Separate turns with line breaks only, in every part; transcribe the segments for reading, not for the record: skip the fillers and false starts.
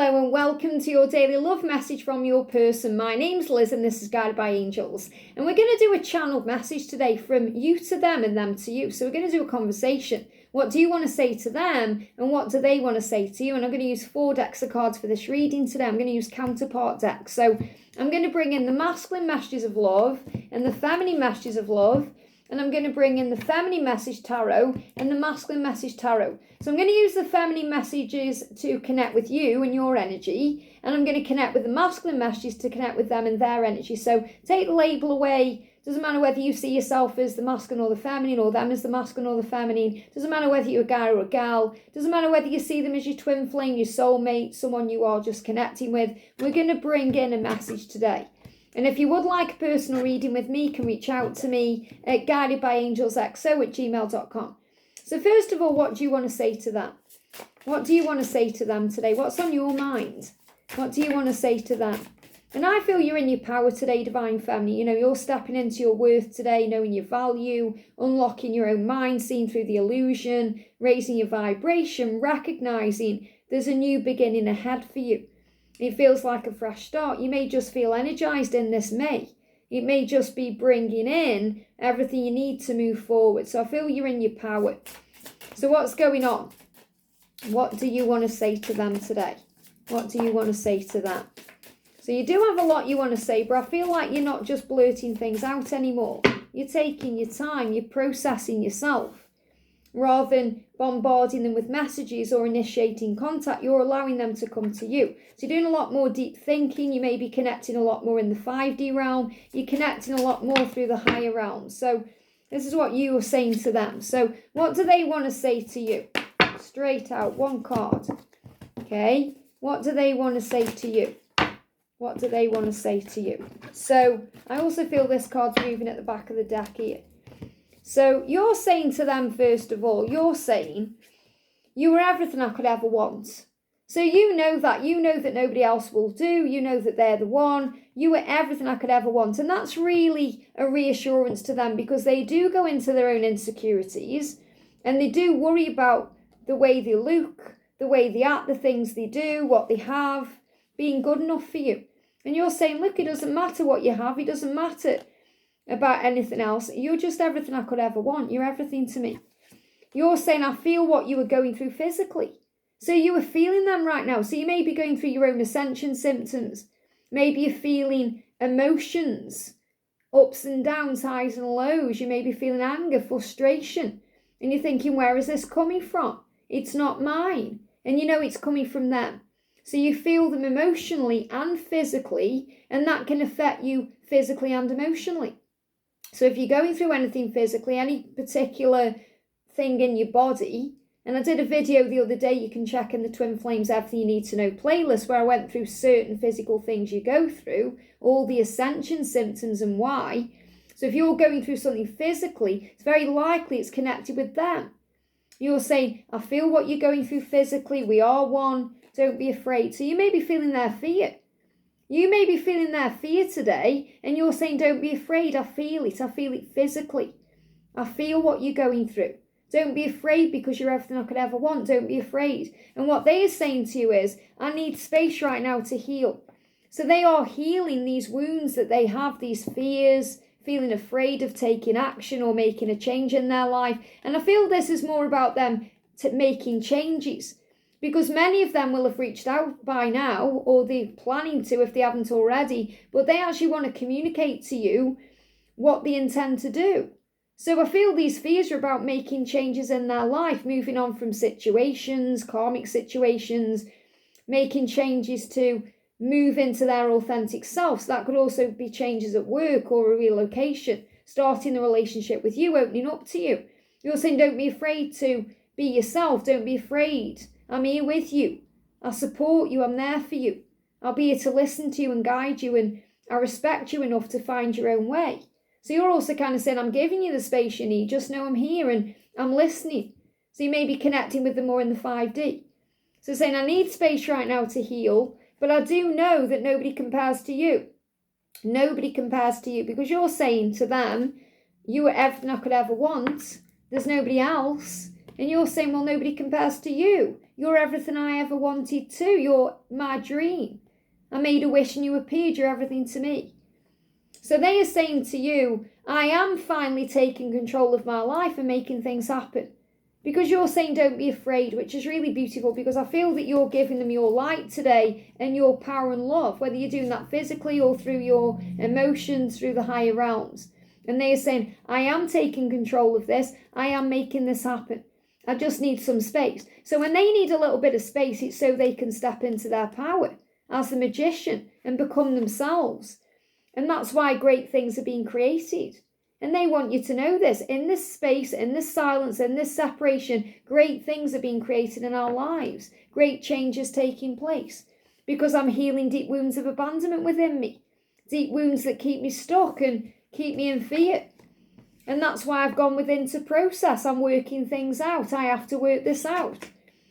Hello and welcome to your daily love message from your person. My name's Liz and this is Guided by Angels. And we're going to do a channeled message today from you to them and them to you. So we're going to do a conversation. What do you want to say to them and what do they want to say to you? And I'm going to use 4 decks of cards for this reading today. I'm going to use counterpart decks. So I'm going to bring in the masculine messages of love and the feminine messages of love. And I'm going to bring in the feminine message tarot and the masculine message tarot. So I'm going to use the feminine messages to connect with you and your energy. And I'm going to connect with the masculine messages to connect with them and their energy. So take the label away. Doesn't matter whether you see yourself as the masculine or the feminine or them as the masculine or the feminine. Doesn't matter whether you're a guy or a gal. Doesn't matter whether you see them as your twin flame, your soulmate, someone you are just connecting with. We're going to bring in a message today. And if you would like a personal reading with me, you can reach out to me at guidedbyangelsxo@gmail.com. So first of all, what do you want to say to them? What do you want to say to them today? What's on your mind? What do you want to say to them? And I feel you're in your power today, Divine Feminine. You know, you're stepping into your worth today, knowing your value, unlocking your own mind, seeing through the illusion, raising your vibration, recognizing there's a new beginning ahead for you. It feels like a fresh start. You may just feel energized in this May. It may just be bringing in everything you need to move forward. So I feel you're in your power. So what's going on? What do you want to say to them today? What do you want to say to them? So you do have a lot you want to say, but I feel like you're not just blurting things out anymore. You're taking your time. You're processing yourself. Rather than bombarding them with messages or initiating contact, you're allowing them to come to you. So you're doing a lot more deep thinking. You may be connecting a lot more in the 5D realm. You're connecting a lot more through the higher realms. So this is what you are saying to them. So what do they want to say to you? Straight out, one card. Okay. What do they want to say to you? What do they want to say to you? So I also feel this card's moving at the back of the deck here. So you're saying to them, first of all, you're saying, you were everything I could ever want. So you know that nobody else will do. You know that they're the one. You were everything I could ever want. And that's really a reassurance to them because they do go into their own insecurities and they do worry about the way they look, the way they act, the things they do, what they have, being good enough for you. And you're saying, look, it doesn't matter what you have. It doesn't matter about anything else. You're just everything I could ever want. You're everything to me. You're saying, I feel what you were going through physically. So you were feeling them right now. So you may be going through your own ascension symptoms. Maybe you're feeling emotions, ups and downs, highs and lows. You may be feeling anger, frustration. And you're thinking, where is this coming from? It's not mine. And you know it's coming from them. So you feel them emotionally and physically, and that can affect you physically and emotionally. So if you're going through anything physically, any particular thing in your body, and I did a video the other day, you can check in the Twin Flames Everything You Need to Know playlist where I went through certain physical things you go through, all the ascension symptoms and why. So if you're going through something physically, it's very likely it's connected with them. You're saying, I feel what you're going through physically, we are one, don't be afraid. So you may be feeling their fear. You may be feeling their fear today and you're saying, don't be afraid. I feel it physically. I feel what you're going through. Don't be afraid because you're everything I could ever want. Don't be afraid. And what they are saying to you is, I need space right now to heal. So they are healing these wounds that they have, these fears, feeling afraid of taking action or making a change in their life. And I feel this is more about them making changes. Because many of them will have reached out by now, or they're planning to if they haven't already, but they actually want to communicate to you what they intend to do. So I feel these fears are about making changes in their life, moving on from situations, karmic situations, making changes to move into their authentic self. So that could also be changes at work or a relocation, starting a relationship with you, opening up to you. You're saying don't be afraid to be yourself, don't be afraid. I'm here with you. I support you. I'm there for you. I'll be here to listen to you and guide you, and I respect you enough to find your own way. So you're also kind of saying, I'm giving you the space you need. Just know I'm here and I'm listening. So you may be connecting with them more in the 5D. So saying, I need space right now to heal, but I do know that nobody compares to you. Nobody compares to you because you're saying to them, you are everything I could ever want. There's nobody else. And you're saying, well, nobody compares to you. You're everything I ever wanted to. You're my dream. I made a wish and you appeared. You're everything to me. So they are saying to you, I am finally taking control of my life and making things happen. Because you're saying don't be afraid, which is really beautiful, because I feel that you're giving them your light today and your power and love, whether you're doing that physically or through your emotions, through the higher realms. And they are saying, I am taking control of this. I am making this happen. I just need some space. So when they need a little bit of space, it's so they can step into their power as the magician and become themselves. And that's why great things are being created. And they want you to know this. In this space, in this silence, in this separation, great things are being created in our lives. Great changes taking place. Because I'm healing deep wounds of abandonment within me. Deep wounds that keep me stuck and keep me in fear. And that's why I've gone within to process. I'm working things out. I have to work this out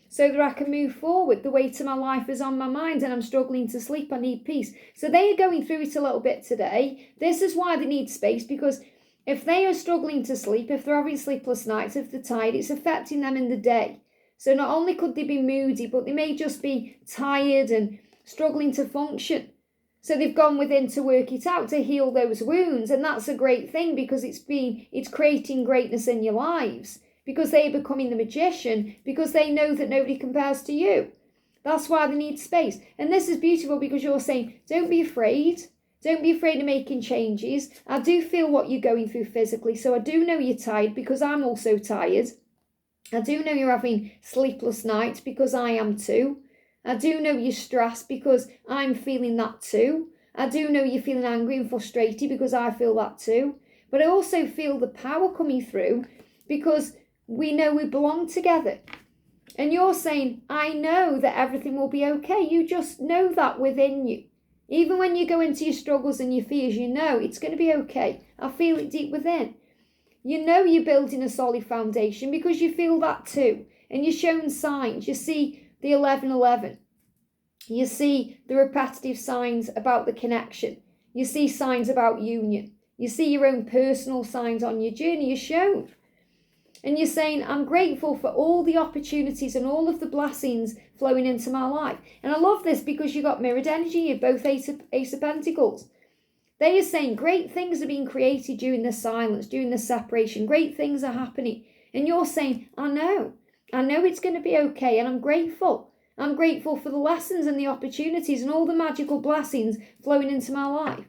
so that I can move forward. The weight of my life is on my mind and I'm struggling to sleep. I need peace. So they are going through it a little bit today. This is why they need space, because if they are struggling to sleep, if they're having sleepless nights, if they're tired, it's affecting them in the day. So not only could they be moody, but they may just be tired and struggling to function. So they've gone within to work it out, to heal those wounds. And that's a great thing, because it's creating greatness in your lives. Because they're becoming the magician, because they know that nobody compares to you. That's why they need space. And this is beautiful, because you're saying, don't be afraid. Don't be afraid of making changes. I do feel what you're going through physically. So I do know you're tired, because I'm also tired. I do know you're having sleepless nights, because I am too. I do know you're stressed, because I'm feeling that too. I do know you're feeling angry and frustrated, because I feel that too. But I also feel the power coming through, because we know we belong together. And you're saying, I know that everything will be okay. You just know that within you. Even when you go into your struggles and your fears, you know it's going to be okay. I feel it deep within. You know you're building a solid foundation, because you feel that too. And you're shown signs. You see the 11:11. You see the repetitive signs about the connection. You see signs about union. You see your own personal signs on your journey. You're shown. And you're saying, I'm grateful for all the opportunities and all of the blessings flowing into my life. And I love this, because you got mirrored energy. You're both Ace of Pentacles. They are saying great things are being created during the silence, during the separation. Great things are happening. And you're saying, I know it's going to be okay. And I'm grateful. I'm grateful for the lessons and the opportunities and all the magical blessings flowing into my life.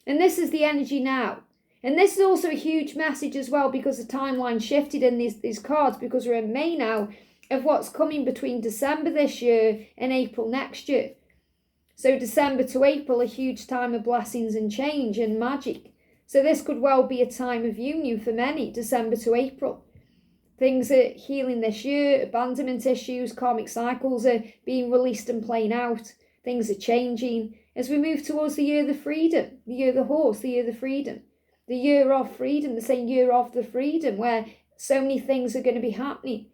And this is the energy now. And this is also a huge message as well, because the timeline shifted in these cards, because we're in May now, of what's coming between December this year and April next year. So December to April, a huge time of blessings and change and magic. So this could well be a time of union for many, December to April. Things are healing this year, abandonment issues, karmic cycles are being released and playing out. Things are changing as we move towards the year of the freedom, the year of the horse, the year of the freedom. The year of freedom, the same year of the freedom, where so many things are going to be happening.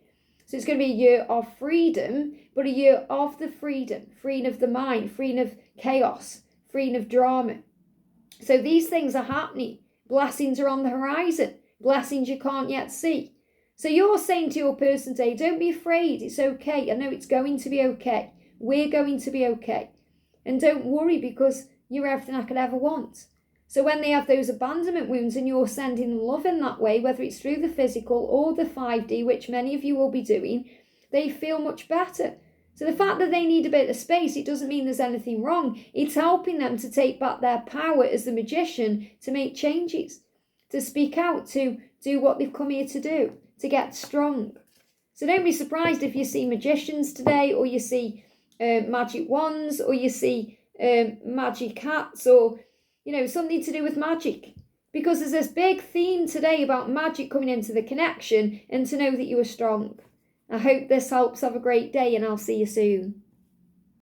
So it's going to be a year of freedom, but a year of the freedom. Freeing of the mind, freeing of chaos, freeing of drama. So these things are happening. Blessings are on the horizon. Blessings you can't yet see. So you're saying to your person today, don't be afraid. It's okay. I know it's going to be okay. We're going to be okay. And don't worry, because you're everything I could ever want. So when they have those abandonment wounds and you're sending them love in that way, whether it's through the physical or the 5D, which many of you will be doing, they feel much better. So the fact that they need a bit of space, it doesn't mean there's anything wrong. It's helping them to take back their power as the magician, to make changes, to speak out, to do what they've come here to do, to get strong. So don't be surprised if you see magicians today, or you see magic wands, or you see magic hats, or something to do with magic. Because there's this big theme today about magic coming into the connection, and to know that you are strong. I hope this helps. Have a great day, and I'll see you soon.